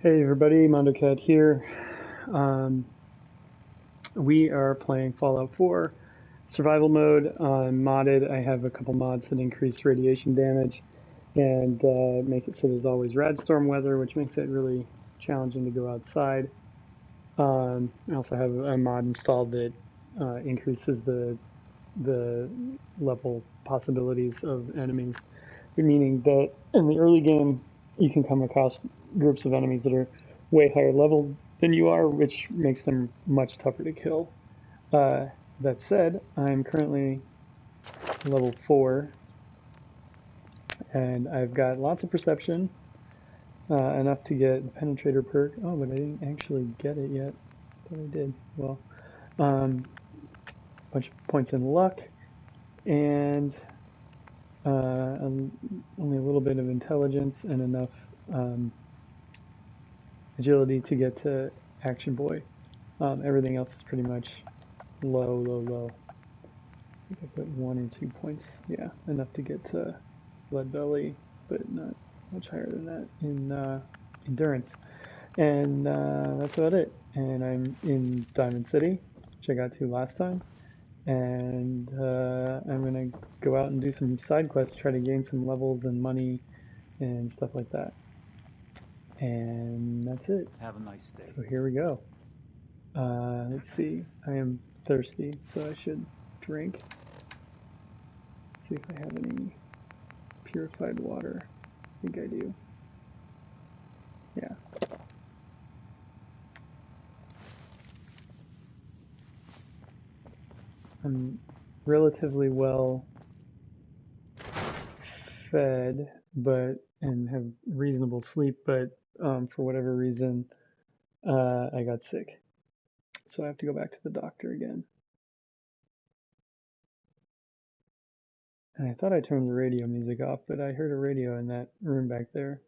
Hey everybody, MondoCat here. Um, we are playing Fallout 4 survival mode. Modded. I have a couple mods that increase radiation damage and make it so there's always radstorm weather, which makes it really challenging to go outside. I also have a mod installed that increases the level possibilities of enemies, meaning that in the early game you can come across groups of enemies that are way higher level than you are, which makes them much tougher to kill. That said, I'm currently level 4 and I've got lots of perception, enough to get the penetrator perk. Oh, but I didn't actually get it yet. But I did. Well, a bunch of points in luck and only a little bit of intelligence and enough agility to get to Action Boy. Everything else is pretty much low. I think I put 1 or 2 points, yeah, enough to get to Blood Belly, but not much higher than that in Endurance. And that's about it. And I'm in Diamond City, which I got to last time. And I'm gonna go out and do some side quests, try to gain some levels and money and stuff like that. And that's it. Have a nice day. So here we go. Let's see. I am thirsty, so I should drink. See if I have any purified water. I think I do. Yeah. I'm relatively well fed, and have reasonable sleep, but for whatever reason, I got sick. So I have to go back to the doctor again. And I thought I turned the radio music off, but I heard a radio in that room back there.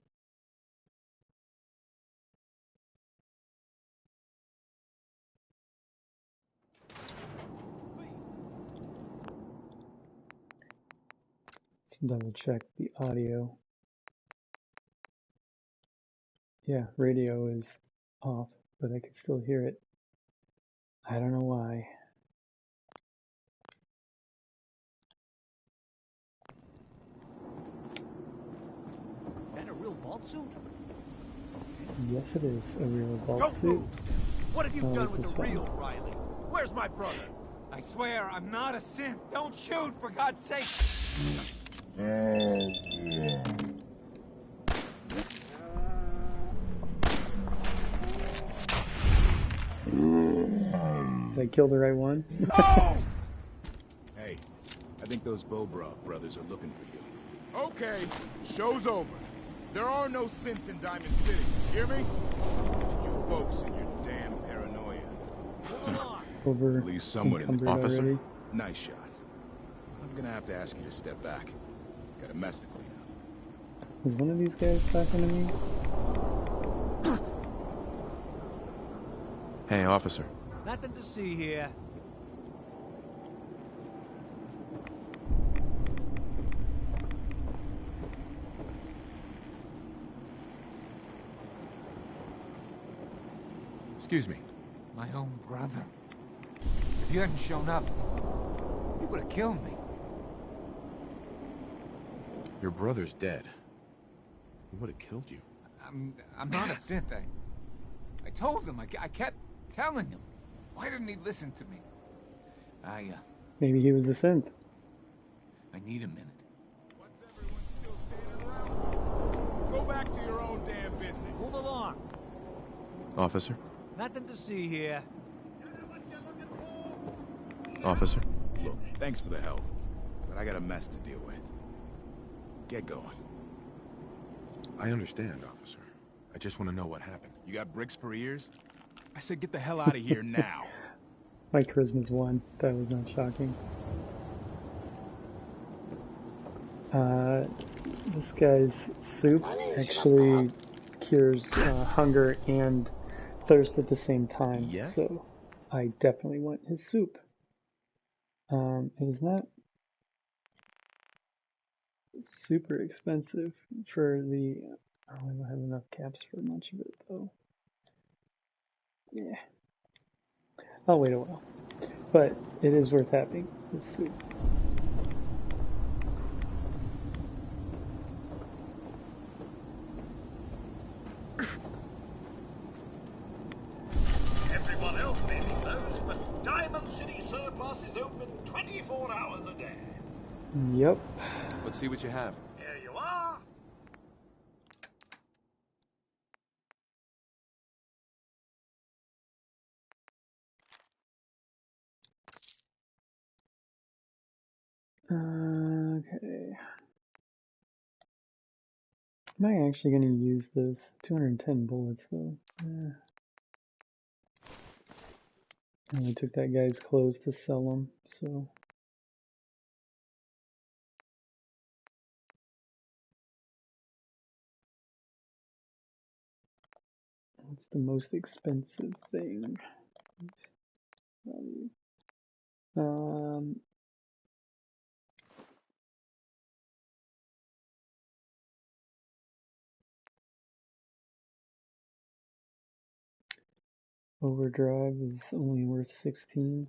Let's double check the audio. Yeah, radio is off, but I could still hear it. I don't know why. That a real vault suit? Yes, it is a real vault Don't suit. move! What have you done with the fun. real Riley? Where's my brother? I swear, I'm not a synth. Don't shoot, for God's sake! Did I kill the right one? No! Hey, I think those Bobra brothers are looking for you. Okay, show's over. There are no synths in Diamond City, hear me? Just you folks and your damn paranoia. Over At least someone in the officer. Already. Nice shot. I'm gonna have to ask you to step back. Got a mess to clean up. Was one of these guys talking to me? Hey, officer. Nothing to see here. Excuse me. My own brother. If you hadn't shown up, he would have killed me. Your brother's dead. He would have killed you. I'm not a synth. I told him. I kept telling him. Why didn't he listen to me? Maybe he was a synth. I need a minute. What's everyone still standing around for? Go back to your own damn business. Move along. Officer? Nothing to see here. Officer? Look, thanks for the help, but I got a mess to deal with. Get going. I understand, officer. I just want to know what happened. You got bricks for ears? I said get the hell out of here now. My charisma's 1. That was not shocking. This guy's soup actually cures hunger and thirst at the same time. Yes? So I definitely want his soup. It is not super expensive for the Probably don't have enough caps for much of it though. Yeah. I'll wait a while. But it is worth having. It's sweet. Everyone else may be closed, but Diamond City Surplus is open 24 hours a day. Yep. Let's see what you have. Here you are. Okay. Am I actually going to use this? 210 bullets though. I only took that guy's clothes to sell them, so. What's the most expensive thing? Oops. Overdrive is only worth 16.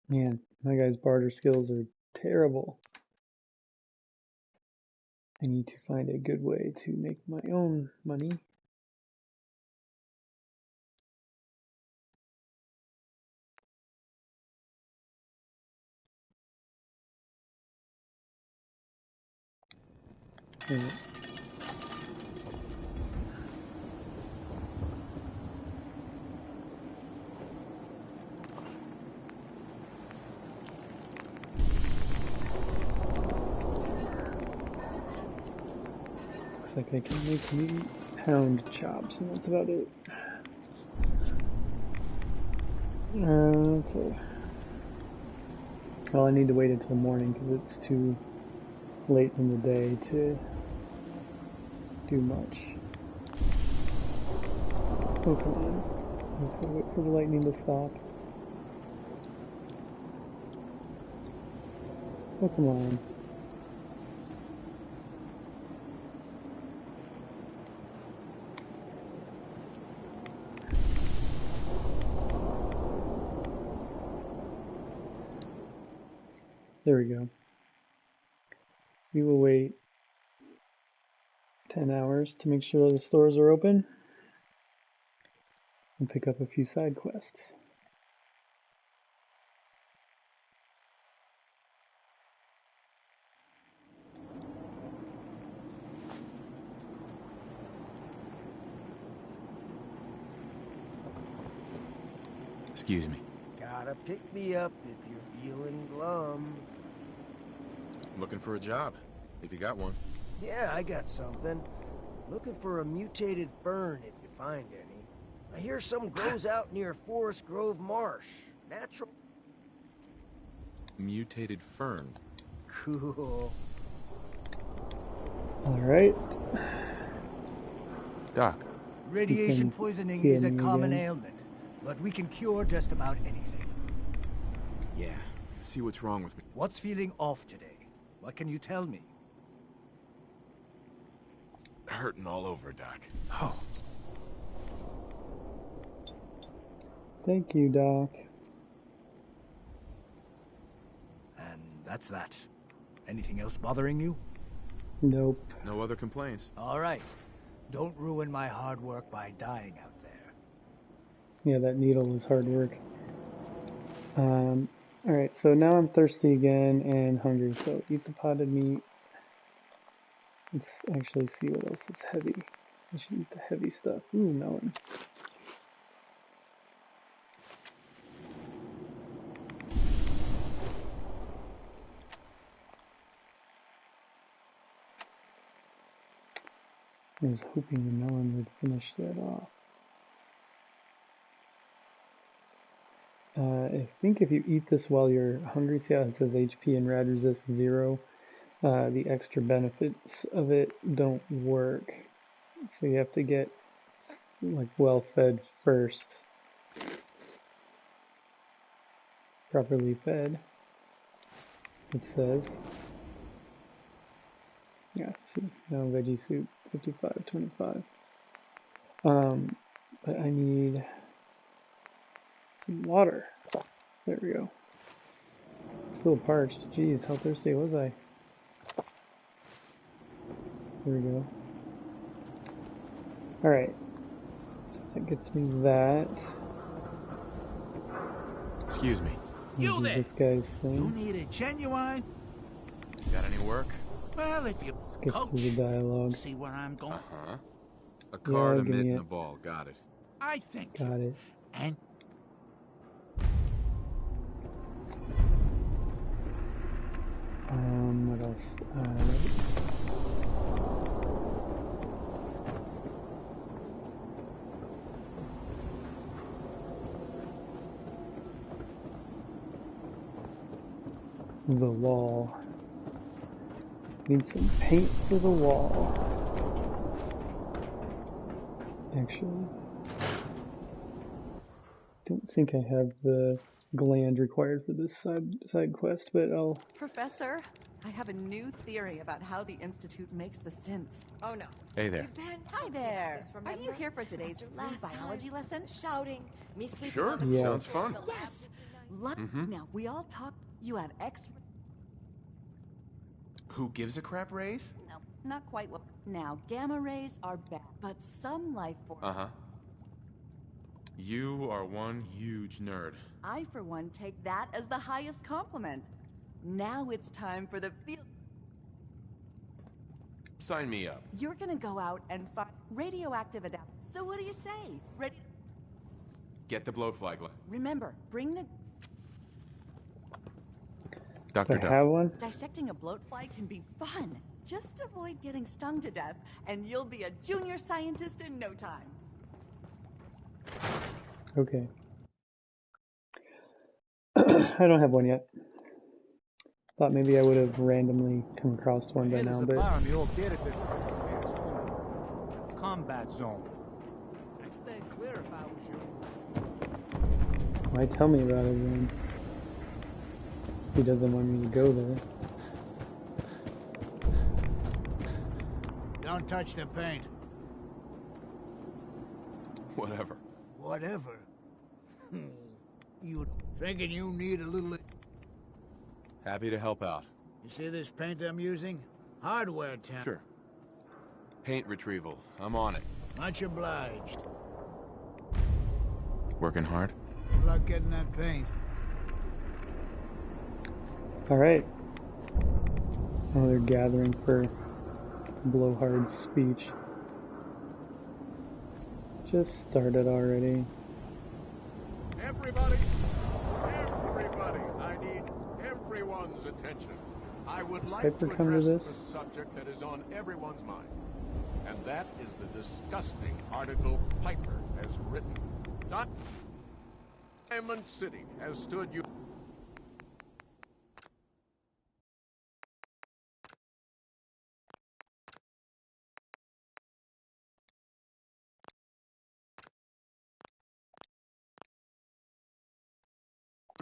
Man, my guy's barter skills are terrible. I need to find a good way to make my own money. Looks like I can make me pound chops, and that's about it. Okay. Well, I need to wait until morning because it's too late in the day to do much. Oh, come on. Let's go wait for the lightning to stop. Oh, come on. There we go. We will wait 10 hours to make sure the stores are open and pick up a few side quests. Excuse me. Gotta pick me up if you're feeling glum. Looking for a job, if you got one. Yeah, I got something. Looking for a mutated fern if you find any. I hear some grows out near Forest Grove Marsh. Natural. Mutated fern. Cool. Alright. Doc. Radiation can poisoning heal is a me common again. ailment, but we can cure just about anything. Yeah. See what's wrong with me. What's feeling off today? What can you tell me? Hurting all over, Doc. Oh, Thank you, Doc. and that's that. Anything else bothering you? Nope. No other complaints. All right. Don't ruin my hard work by dying out there. Yeah, that needle was hard work. Alright, so now I'm thirsty again and hungry, so eat the potted meat. Let's actually see what else is heavy. I should eat the heavy stuff. Ooh, melon. I was hoping the melon would finish that off. I think if you eat this while you're hungry, see how it says HP and rad resist 0? The extra benefits of it don't work. So you have to get like well fed first. Properly fed, it says. Yeah, see, no veggie soup, 55.25. But I need some water. There we go. Still parched. Jeez, how thirsty was I? There we go. Alright. So that gets me that. Excuse me. You there? This guy's You thing. need a genuine? Got any work? Well, if you Skip through the dialogue. see where I'm going. Uh-huh. A card, Yeah, a give mitt, me and it. a ball. Got it. I think Got you. it. And What else? The wall. Need some paint for the wall. Actually, don't think I have the gland required for this side quest, but I'll. Professor, I have a new theory about how the Institute makes the synths. Oh no. Hey there. We've been Hi there. this, Are remember? you here for today's After food last biology time, lesson? Shouting, me sleeping Sure. on the Yeah. Sounds fun. the lab Yes. would be nice. Now, we all talked. You have X. Who gives a crap raise? No, not quite what. Now, gamma rays are bad, but some life forms. Uh-huh. You are one huge nerd. I, for one, take that as the highest compliment. Now it's time for the field. Sign me up. You're gonna go out and find radioactive adapt. So what do you say? Ready? Get the blowfly gland. Remember, bring the. Dr. I Duff. have one. Dissecting a bloatfly can be fun. Just avoid getting stung to death, and you'll be a junior scientist in no time. Okay. I don't have one yet. Thought maybe I would have randomly come across one by now, but in the old data district is home. Combat zone. I'd stay clear if I was you. why tell me about it then? He doesn't want me to go there. don't touch the paint. Whatever. Whatever. You thinking you need a little... Happy to help out. You see this paint I'm using? Hardware town. Sure. Paint retrieval. I'm on it. Much obliged. Working hard? Good luck getting that paint. Alright. Oh, they're gathering for Blowhard's speech. Just started already. Everybody, I need everyone's attention. I would like Piper to come to address this? the subject that is on everyone's mind. And that is the disgusting article Piper has written. Diamond City has stood you...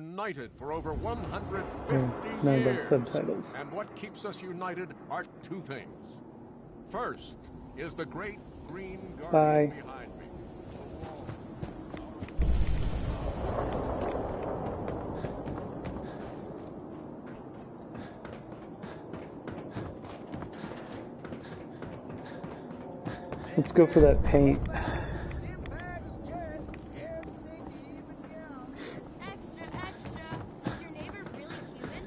united for over 150 now I got years. subtitles. And what keeps us united are two things. First is the great green guardian Bye. behind me. Let's go for that paint. Extra, extra. Is your neighbor really human?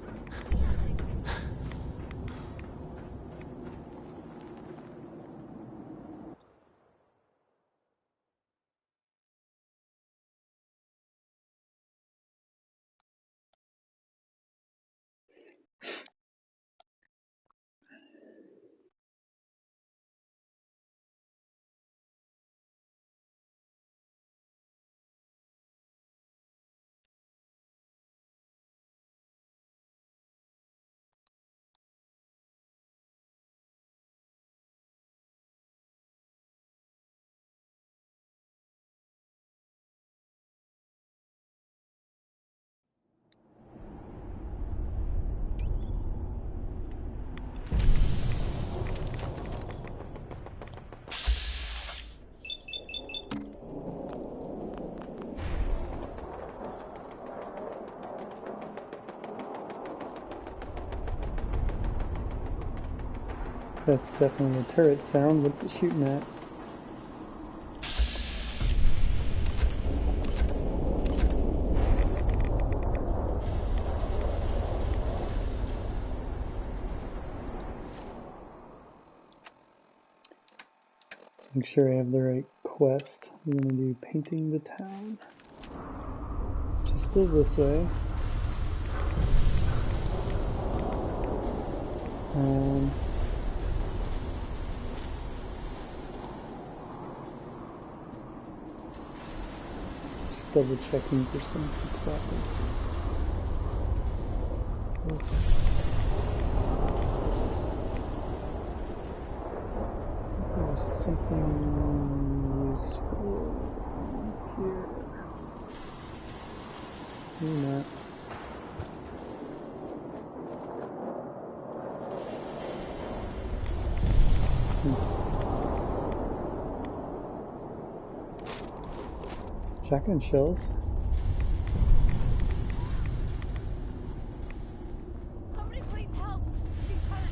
That's definitely a turret sound. What's it shooting at? Let's make sure I have the right quest. I'm going to do painting the town, which is still this way. Just double checking for some supplies. There's something useful here. Maybe not. Shotgun shells. Somebody please help. She's hurt.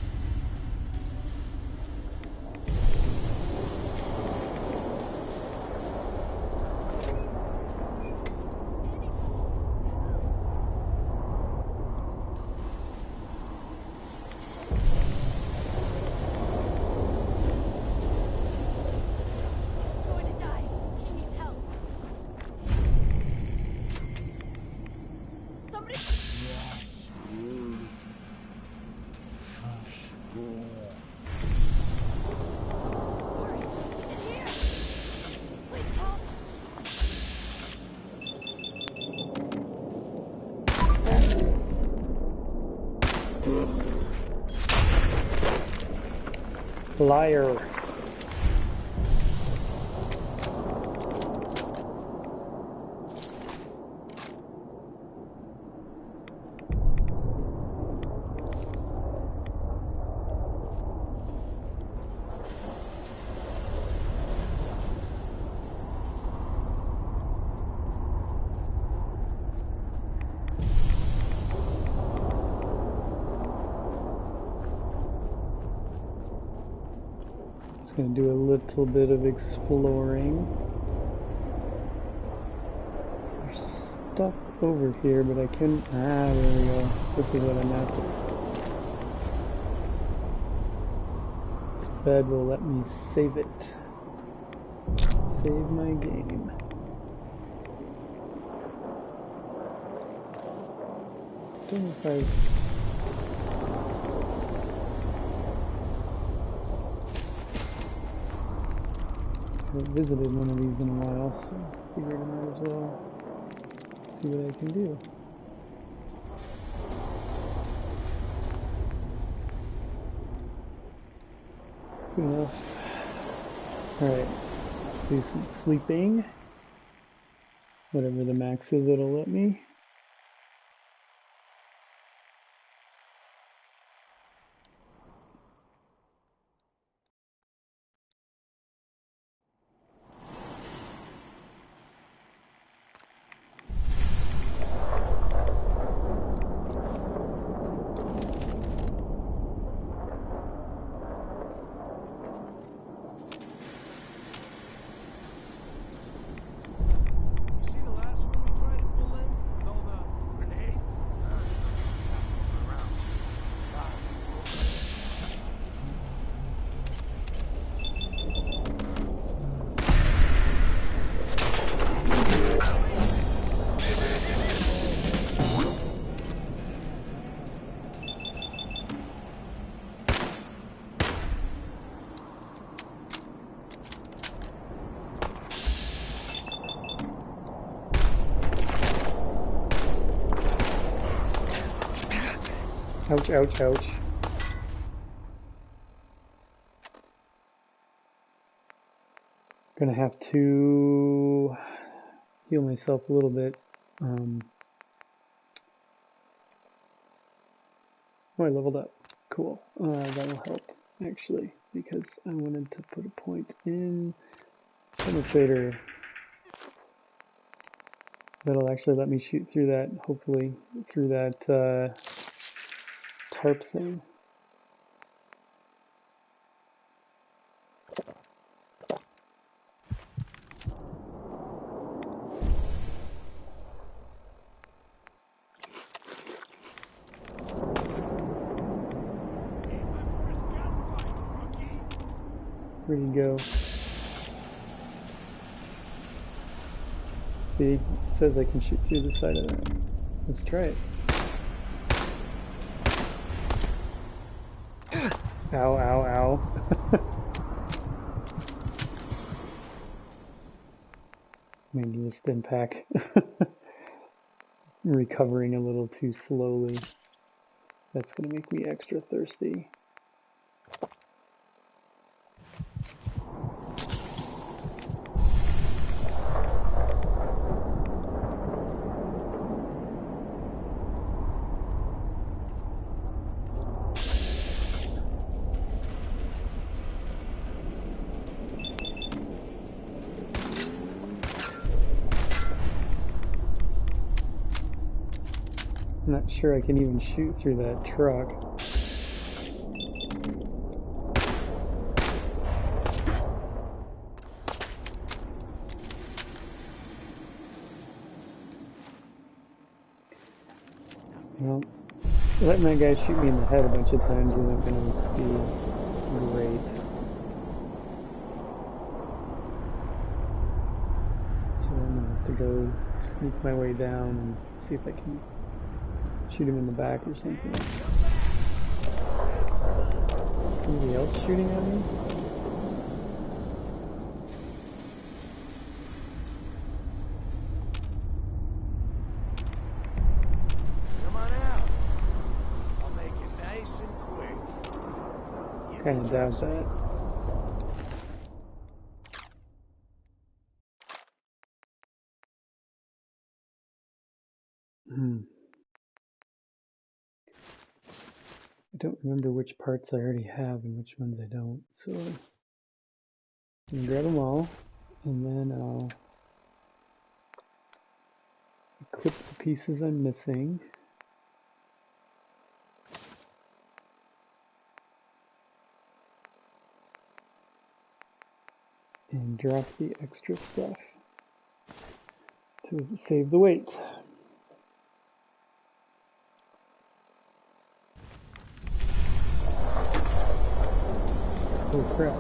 She's going to die. She needs help. Somebody. Hurry! She's in here. Please help. Liar. Gonna do a little bit of exploring. There's stuff over here, but I can. There we go. This is what I'm after. This bed will let me save it. Save my game. Don't know if I. I haven't visited one of these in a while, so I figured I might as well see what I can do. Good enough. Alright, let's do some sleeping. Whatever the max is, it'll let me. Ouch, ouch, ouch. Gonna have to heal myself a little bit. Oh, I leveled up. Cool. That'll help, actually, because I wanted to put a point in penetrator. That'll actually let me shoot through that, hopefully, through that, tarp thing. Where'd he go? See, it says I can shoot through the side of that. Let's try it. Ow, ow, ow. Maybe a stim pack. Recovering a little too slowly. That's gonna make me extra thirsty. I'm not sure I can even shoot through that truck. Well, letting that guy shoot me in the head a bunch of times isn't going to be great. So I'm going to have to go sneak my way down and see if I can shoot him in the back or something. Somebody else shooting at me? Come on out. I'll make it nice and quick. Kind of doubt that. I don't remember which parts I already have and which ones I don't, so I'm gonna grab them all, and then I'll equip the pieces I'm missing. And drop the extra stuff to save the weight. Oh crap.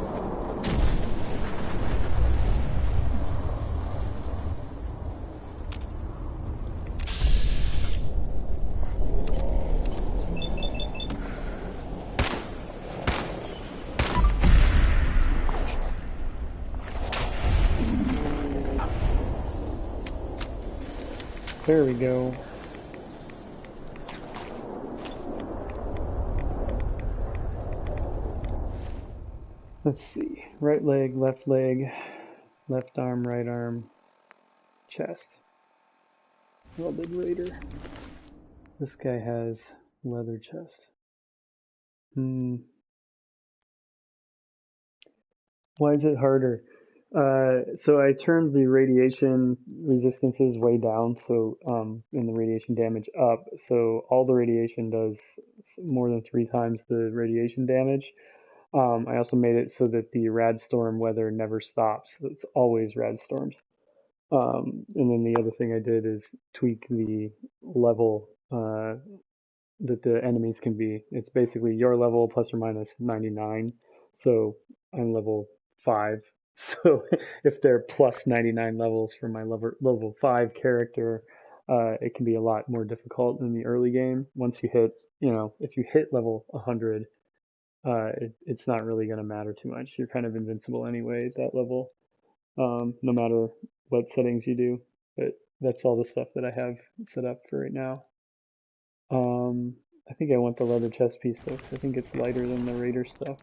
There we go. Let's see. Right leg, left arm, right arm, chest. Welded Raider. This guy has leather chest. Why is it harder? So I turned the radiation resistances way down, so and the radiation damage up. So all the radiation does more than 3 times the radiation damage. I also made it so that the rad storm weather never stops. It's always rad storms. And then the other thing I did is tweak the level that the enemies can be. It's basically your level plus or minus 99. So I'm level 5. So if they're plus 99 levels for my level 5 character, it can be a lot more difficult in the early game. Once you hit, if you hit level 100, it's not really going to matter too much. You're kind of invincible anyway at that level, no matter what settings you do. But that's all the stuff that I have set up for right now. I think I want the leather chest piece though, because I think it's lighter than the Raider stuff.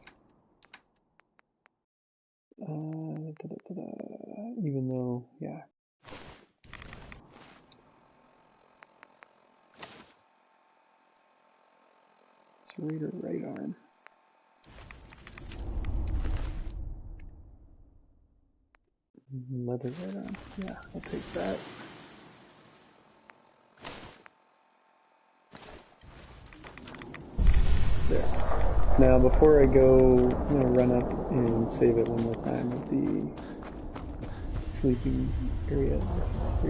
Even though, yeah. It's Raider right arm. Leather right arm. Yeah, I'll take that. There. Now, before I go, I'm going to run up and save it one more time with the sleeping area. I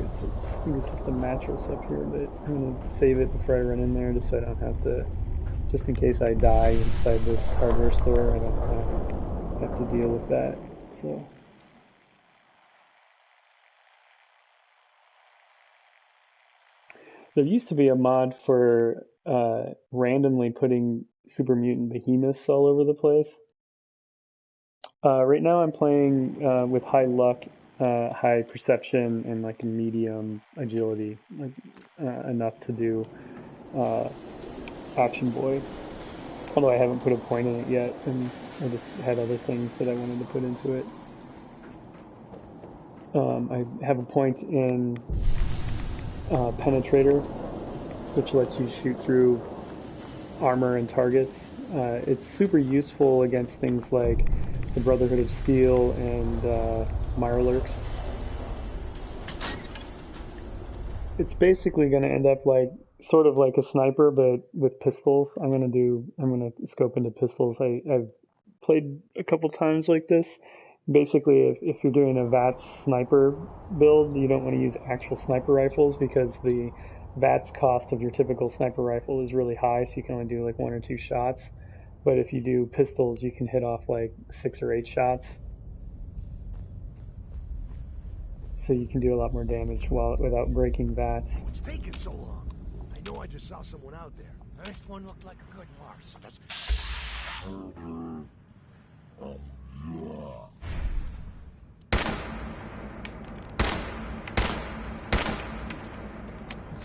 think it's just a mattress up here, but I'm going to save it before I run in there just so I don't have to, just in case I die inside this hardware store, I don't have to deal with that. So there used to be a mod for randomly putting super mutant behemoths all over the place. Right now I'm playing with high luck, high perception, and like a medium agility, like enough to do Option Boy. Although I haven't put a point in it yet, and I just had other things that I wanted to put into it. I have a point in Penetrator, which lets you shoot through armor and targets. It's super useful against things like the Brotherhood of Steel and Mirelurks. It's basically going to end up like sort of like a sniper, but with pistols. I'm gonna scope into pistols. I've played a couple times like this. Basically, if you're doing a VATS sniper build, you don't want to use actual sniper rifles because the VATS cost of your typical sniper rifle is really high, so you can only do like 1 or 2 shots. But if you do pistols, you can hit off like 6 or 8 shots. So you can do a lot more damage without breaking VATS. What's taking so long? I know I just saw someone out there. This one looked like a good horse. Let's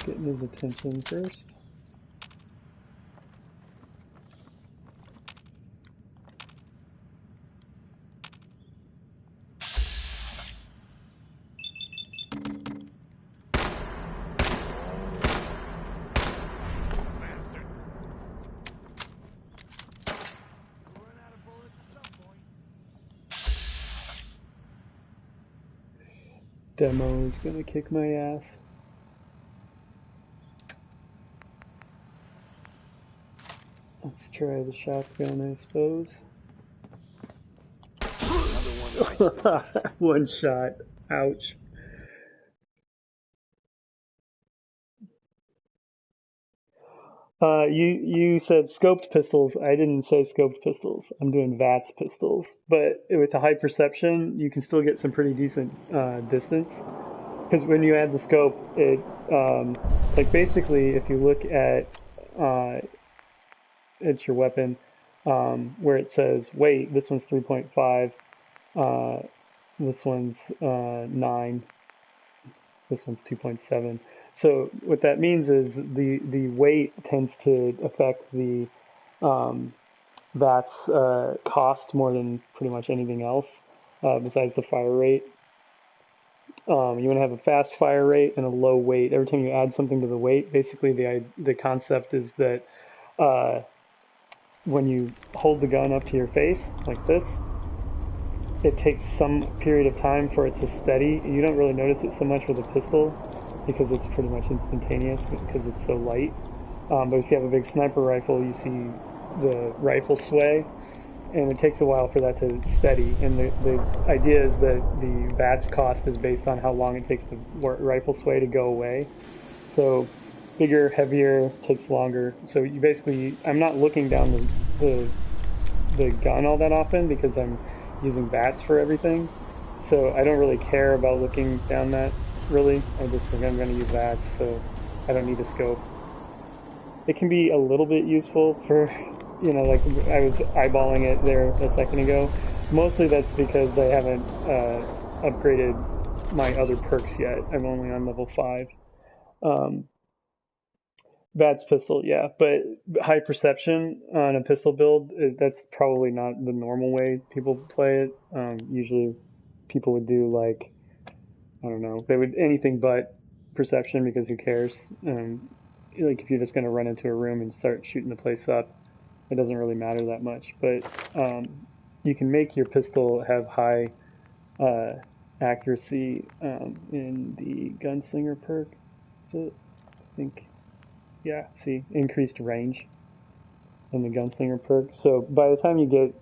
get his attention first. Demo is gonna kick my ass. Let's try the shotgun, I suppose. One shot. Ouch. You said scoped pistols. I didn't say scoped pistols. I'm doing VATS pistols. But with the high perception, you can still get some pretty decent distance. Because when you add the scope, it like basically if you look at your weapon, where it says weight, this one's 3.5, this one's 9, this one's 2.7. So what that means is the weight tends to affect the VATS cost more than pretty much anything else besides the fire rate. You want to have a fast fire rate and a low weight. Every time you add something to the weight, basically the concept is that when you hold the gun up to your face like this, it takes some period of time for it to steady. You don't really notice it so much with a pistol because it's pretty much instantaneous because it's so light. But if you have a big sniper rifle, you see the rifle sway, and it takes a while for that to steady. And the idea is that the VATS cost is based on how long it takes the rifle sway to go away. So bigger, heavier, takes longer. So you basically, I'm not looking down the gun all that often because I'm using VATS for everything. So I don't really care about looking down that, really. I'm going to use VATS, so I don't need a scope. It can be a little bit useful for, you know, like I was eyeballing it there a second ago. Mostly that's because I haven't upgraded my other perks yet. I'm only on level 5. VATS pistol, yeah, but high perception on a pistol build, that's probably not the normal way people play it. Usually people would do like, I don't know, they would anything but perception because who cares? Like if you're just going to run into a room and start shooting the place up, it doesn't really matter that much. But you can make your pistol have high accuracy in the gunslinger perk. So I think, yeah, see, increased range in the gunslinger perk. So by the time you get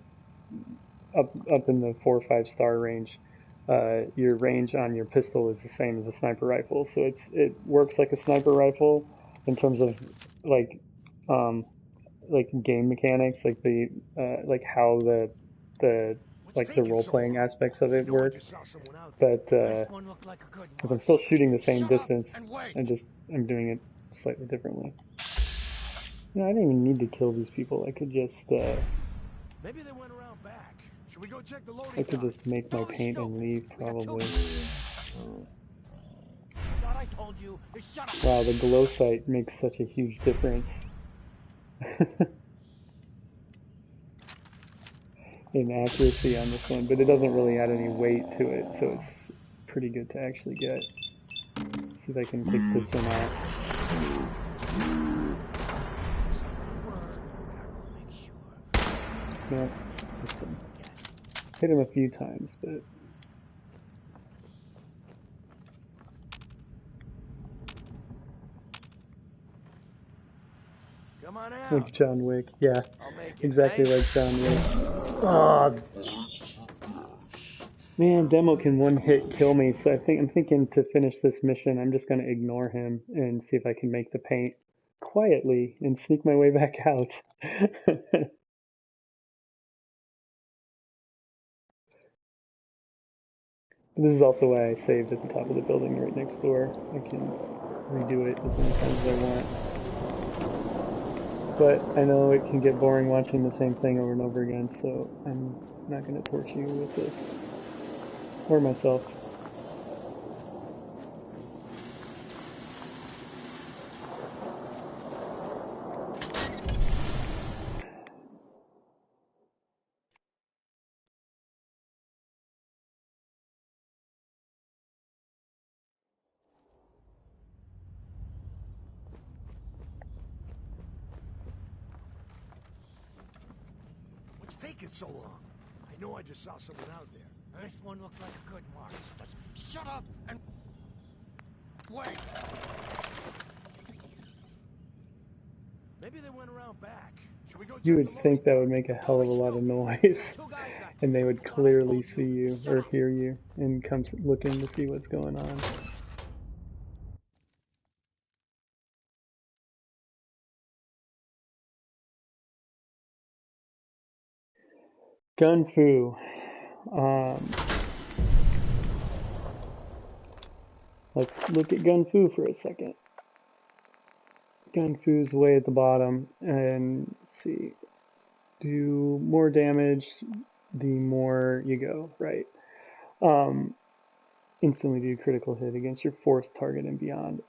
up in the 4 or 5 star range, your range on your pistol is the same as a sniper rifle. So it works like a sniper rifle in terms of like game mechanics, like the like how the like the role-playing aspects of it work. But if I'm still Marsh. shooting the same Shut up distance, and wait. I'm doing it slightly differently. You know, I don't even need to kill these people. I could just Maybe they went around back. Should we go check the I loading could dock? just make my paint and leave probably. Thought I told you to shut up. Wow, the glow sight makes such a huge difference in accuracy on this one, but it doesn't really add any weight to it, so it's pretty good to actually get. See if I can take this one out. No, hit him a few times, but Come on out. like John Wick, yeah, I'll make it exactly nice. like John Wick. Oh, man, Demo can one hit kill me, so I'm thinking to finish this mission, I'm just gonna ignore him and see if I can make the paint quietly and sneak my way back out. This is also why I saved at the top of the building right next door. I can redo it as many times as I want. But I know it can get boring watching the same thing over and over again, so I'm not going to torture you with this. Or myself. What's taking so long? I know I just saw someone out there. This one looked like a good mark. Just shut up and wait. Maybe they went around back. Should we go You check would the think that loading would make a hell of a lot of noise, and they would clearly see you or hear you and come looking to see what's going on. Gun Fu. Let's look at Gun Fu for a second. Gun Fu's way at the bottom, and let's see. Do more damage the more you go, right? Instantly do critical hit against your fourth target and beyond.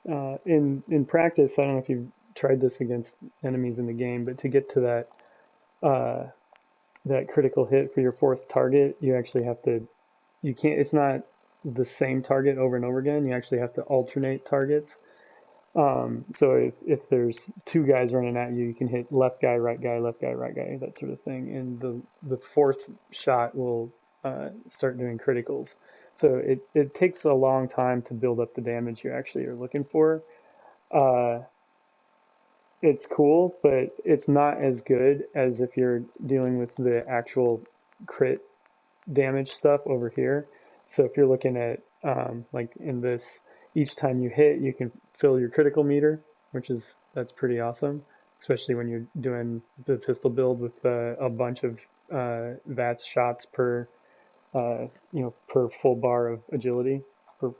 In practice, I don't know if you've tried this against enemies in the game, but to get to that critical hit for your fourth target, you actually have to. You can't. It's not the same target over and over again. You actually have to alternate targets. So if there's two guys running at you, you can hit left guy, right guy, left guy, right guy, that sort of thing. And the fourth shot will start doing criticals. So it takes a long time to build up the damage you actually are looking for. It's cool, but it's not as good as if you're dealing with the actual crit damage stuff over here. So if you're looking at like in this, each time you hit, you can fill your critical meter, that's pretty awesome, especially when you're doing the pistol build with a bunch of VATS shots per per full bar of agility, per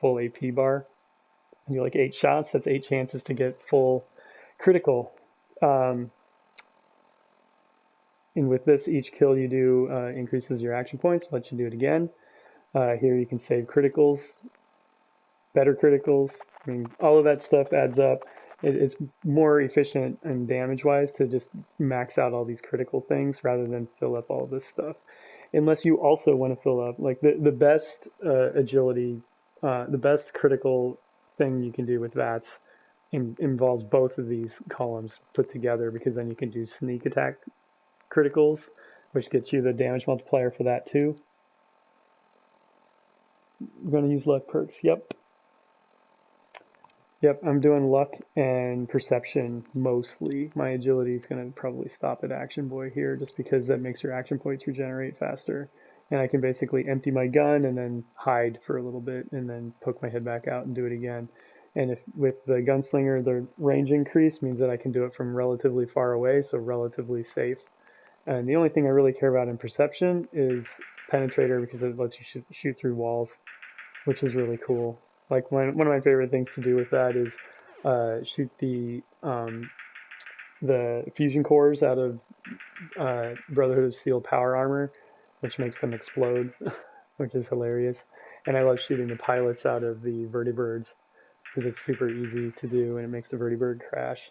full AP bar. You like 8 shots. That's 8 chances to get full critical. And with this, each kill you do increases your action points, lets you do it again. Here you can save criticals, better criticals. I mean, all of that stuff adds up. It's more efficient and damage-wise to just max out all these critical things rather than fill up all this stuff. Unless you also want to fill up, like the best agility, the best critical thing you can do with VATS involves both of these columns put together, because then you can do sneak attack criticals, which gets you the damage multiplier for that too. I'm going to use luck perks. Yep, I'm doing luck and perception mostly. My agility is going to probably stop at Action Boy here, just because that makes your action points regenerate faster. And I can basically empty my gun and then hide for a little bit and then poke my head back out and do it again. And if with the gunslinger, the range increase means that I can do it from relatively far away, so relatively safe. And the only thing I really care about in perception is penetrator because it lets you shoot through walls, which is really cool. Like one of my favorite things to do with that is shoot the fusion cores out of Brotherhood of Steel power armor, which makes them explode, which is hilarious. And I love shooting the pilots out of the vertibirds because it's super easy to do and it makes the vertibird crash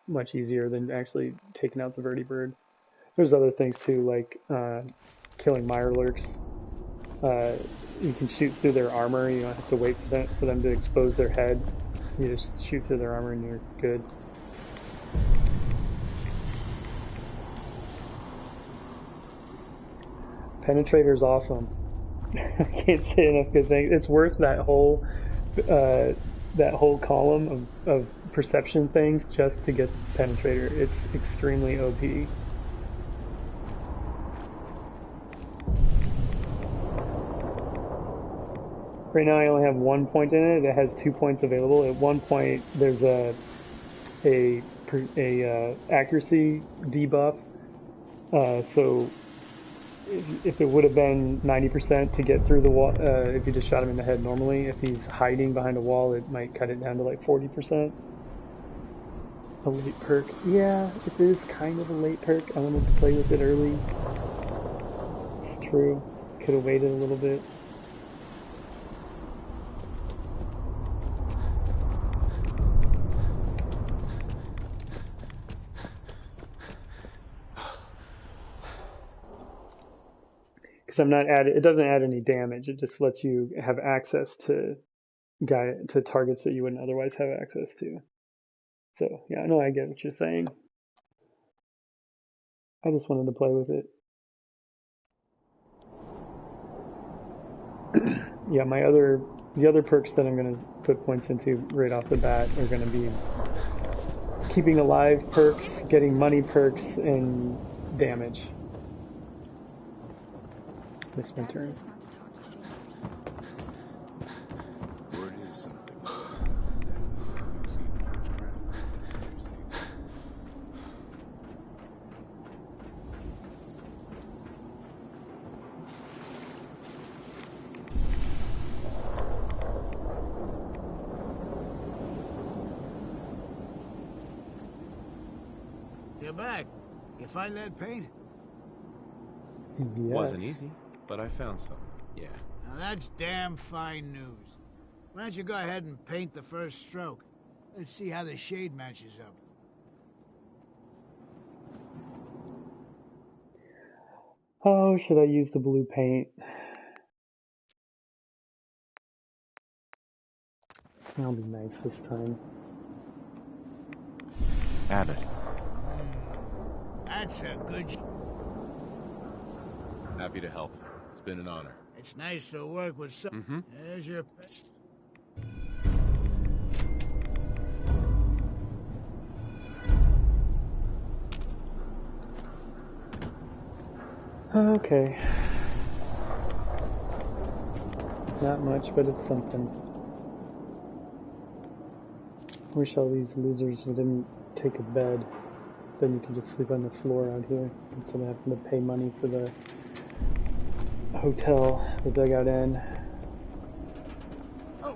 much easier than actually taking out the vertibird. There's other things too, like killing mirelurks. You can shoot through their armor. You don't have to wait for them to expose their head. You just shoot through their armor and you're good. Penetrator's awesome. I can't say enough good things. It's worth that whole column of perception things just to get Penetrator. It's extremely OP. Right now I only have 1 point in it. It has 2 points available. At one point there's a accuracy debuff. So if it would have been 90% to get through the wall, if you just shot him in the head normally, if he's hiding behind a wall, it might cut it down to like 40%. A late perk. Yeah, it is kind of a late perk. I wanted to play with it early. It's true. Could have waited a little bit. Because I'm not adding, it doesn't add any damage. It just lets you have access to targets that you wouldn't otherwise have access to. So yeah, no, I get what you're saying. I just wanted to play with it. Yeah, the other perks that I'm going to put points into right off the bat are going to be keeping alive perks, getting money perks, and damage. This my turn. Word is something. You're back. You find that paint? Yes. Wasn't easy, but I found some. Yeah. Now that's damn fine news. Why don't you go ahead and paint the first stroke? Let's see how the shade matches up. Oh, should I use the blue paint? That'll be nice this time. Abbott. That's a good... Happy to help. It's been an honor. It's nice to work with some... There's your... Okay. Not much, but it's something. Wish all these losers didn't take a bed. Then you can just sleep on the floor out here instead of having to pay money for the hotel, the dugout inn. Oh,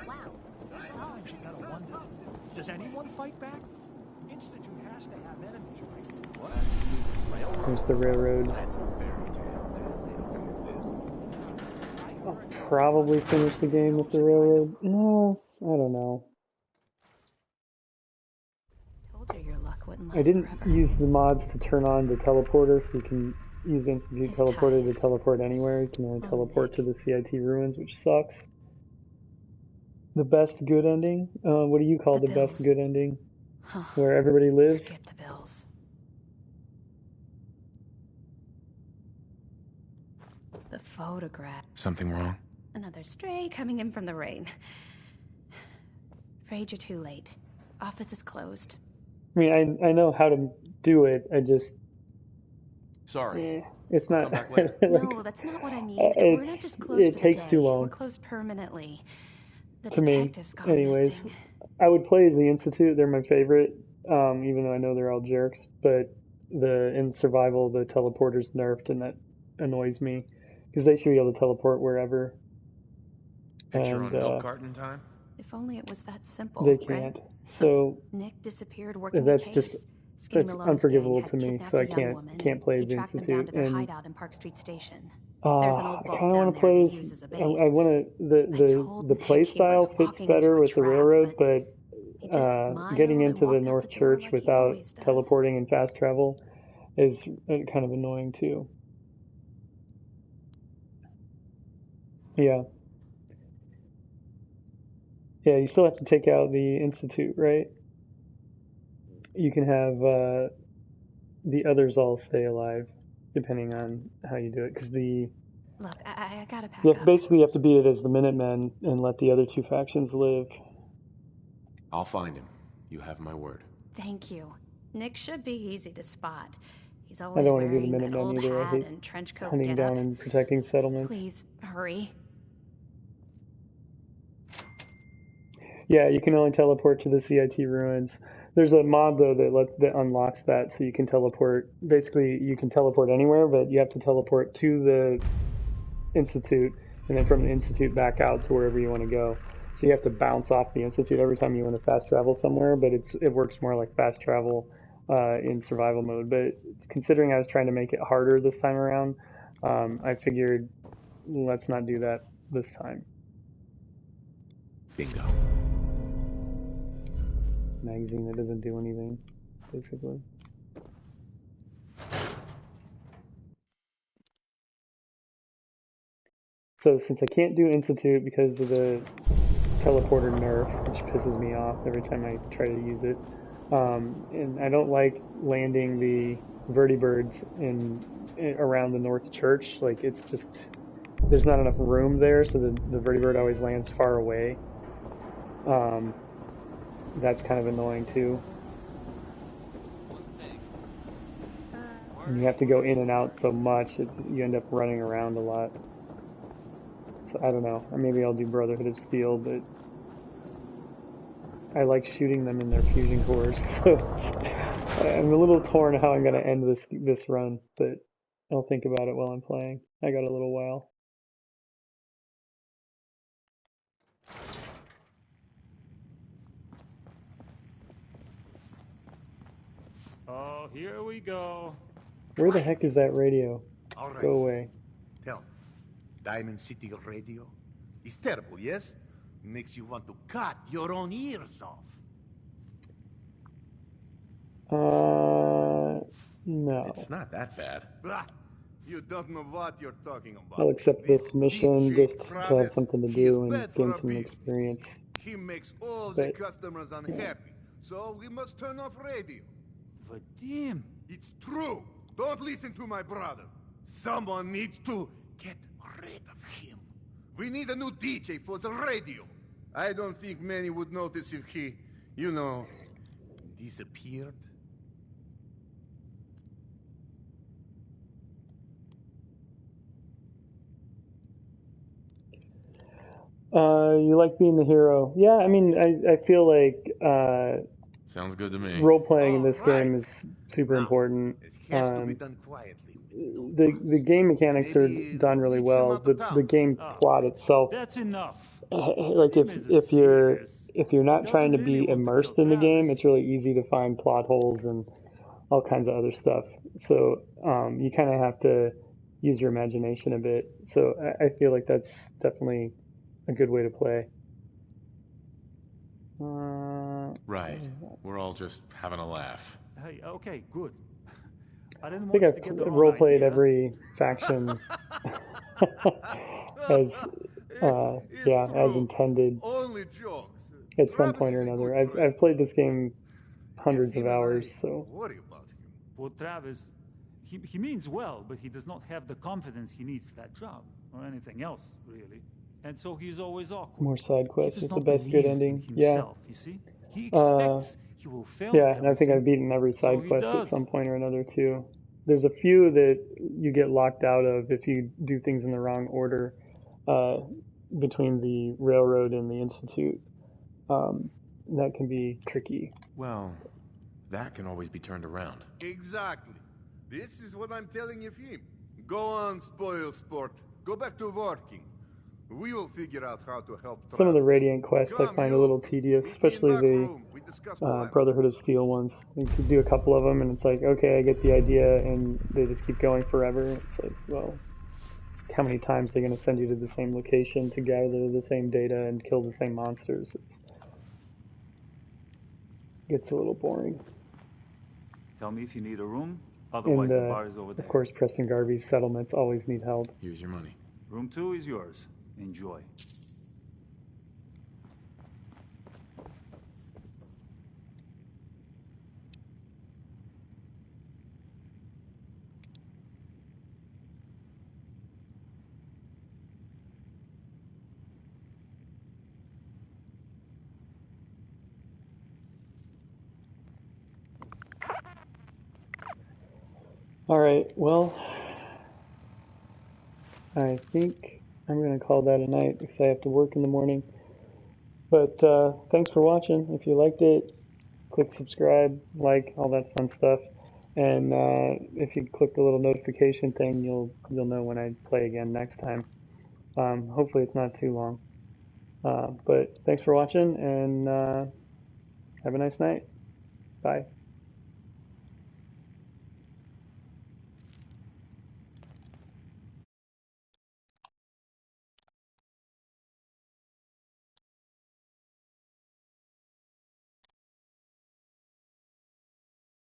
wow. Sometimes you gotta wonder, does anyone fight back? Institute has to have enemies, right? What? There's the railroad. That's a fairy tale. They don't exist. I'll probably finish the game with the railroad. No, I don't know. I didn't use the mods to turn on the teleporter, so you can use the Institute teleporter to teleport anywhere. You can only teleport to the CIT ruins, which sucks. The best good ending? What do you call the best good ending? Where everybody lives? Forget the bills. The photograph. Something wrong? Another stray coming in from the rain. Afraid you're too late. Office is closed. I mean, I know how to do it. I just... Sorry. It's not... Come back later. No, that's not what I mean. We're not just closed for the day. It takes too long. We're closed permanently. The to me, detective's gone anyways. missing. I would play as the Institute. They're my favorite, even though I know they're all jerks. But in survival the teleporter's nerfed, and that annoys me because they should be able to teleport wherever. Picture And on milk carton time? If only it was that simple, they can't. right? So Nick disappeared working that's the just case. Skinny that's Malone's unforgivable gang to had me. kidnapped So I a young woman, can't play and the he tracked them down Institute. to their And hideout in Park Street Station. There's an old I vault kind of down want to there play they this. use as a I base. want to the play Nick he was style fits walking better into a with the trap, railroad, but he just getting smiled and into the walked out North the door Church like he without always does. teleporting and fast travel is kind of annoying too. Yeah. Yeah, you still have to take out the Institute, right? You can have the others all stay alive, depending on how you do it. Because Look, I gotta pack up. basically you have to beat it as the Minutemen and let the other two factions live. I'll find him. You have my word. Thank you. Nick should be easy to spot. He's I always don't want to do the wearing that Minutemen old either. I hat hate and trench coat hunting getup. down and protecting settlements. Please hurry. Yeah, you can only teleport to the CIT ruins. There's a mod though that unlocks that, so you can teleport. Basically, you can teleport anywhere, but you have to teleport to the Institute, and then from the Institute back out to wherever you want to go. So you have to bounce off the Institute every time you want to fast travel somewhere, but it works more like fast travel in survival mode. But considering I was trying to make it harder this time around, I figured let's not do that this time. Bingo. Magazine that doesn't do anything, basically. So since I can't do Institute because of the teleporter nerf, which pisses me off every time I try to use it, and I don't like landing the vertibirds around the North Church. Like, it's just, there's not enough room there, so the vertibird always lands far away. That's kind of annoying too. And you have to go in and out so much, you end up running around a lot. So I don't know, maybe I'll do Brotherhood of Steel, but I like shooting them in their fusion cores. So I'm a little torn how I'm going to end this run, but I'll think about it while I'm playing. I got a little while. Oh, here we go. Where the heck is that radio? All right. Go away. Tell me, Diamond City radio is terrible, yes? Makes you want to cut your own ears off. No. It's not that bad. Bah, you don't know what you're talking about. I'll accept this mission just to have something to do and gain some business. experience. He makes all the customers unhappy, so we must turn off radio. Vadim! It's true. Don't listen to my brother. Someone needs to get rid of him. We need a new DJ for the radio. I don't think many would notice if he, disappeared. You like being the hero. Yeah, I mean, I feel like sounds good to me. Role-playing in this game is super important. It has to be done quietly. The game mechanics are done really well. The game plot itself. That's enough. Like if you're not trying to be immersed in the game, it's really easy to find plot holes and all kinds of other stuff. So you kind of have to use your imagination a bit. So I feel like that's definitely a good way to play. Right. We're all just having a laugh. Hey, okay, good. I didn't think want I've you to get the wrong role-played idea. every faction as intended. Only jokes. At some point or another. I've played this game hundreds of hours, so. Worry about him. For Travis, he means well, but he does not have the confidence he needs for that job, or anything else, really. And so he's always awkward. More side quests He with does the not best good believe ending. in Yeah. himself, you see? He expects he will fail Yeah, at and I think I've beaten every side he quest at does. some point or another too. There's a few that you get locked out of if you do things in the wrong order between the railroad and the Institute. That can be tricky. Well, that can always be turned around. Exactly. This is what I'm telling of him. Go on, spoil sport. Go back to working. We will figure out how to help Some of the Travis. Radiant quests I Come, find a you. little tedious, Meet me in especially back the room. We discuss plans. Brotherhood of Steel ones. You could do a couple of them, and it's like, okay, I get the idea, and they just keep going forever. It's like, well, how many times are they going to send you to the same location to gather the same data and kill the same monsters? It gets a little boring. Tell me if you need a room. And Otherwise, the bar is over there. of course, Preston Garvey's settlements always need help. Here's your money. Room 2 is yours. Enjoy. Alright, well, I think I'm going to call that a night because I have to work in the morning. But thanks for watching. If you liked it, click subscribe, like, all that fun stuff. And if you click the little notification thing, you'll know when I play again next time. Hopefully it's not too long. But thanks for watching, and have a nice night. Bye.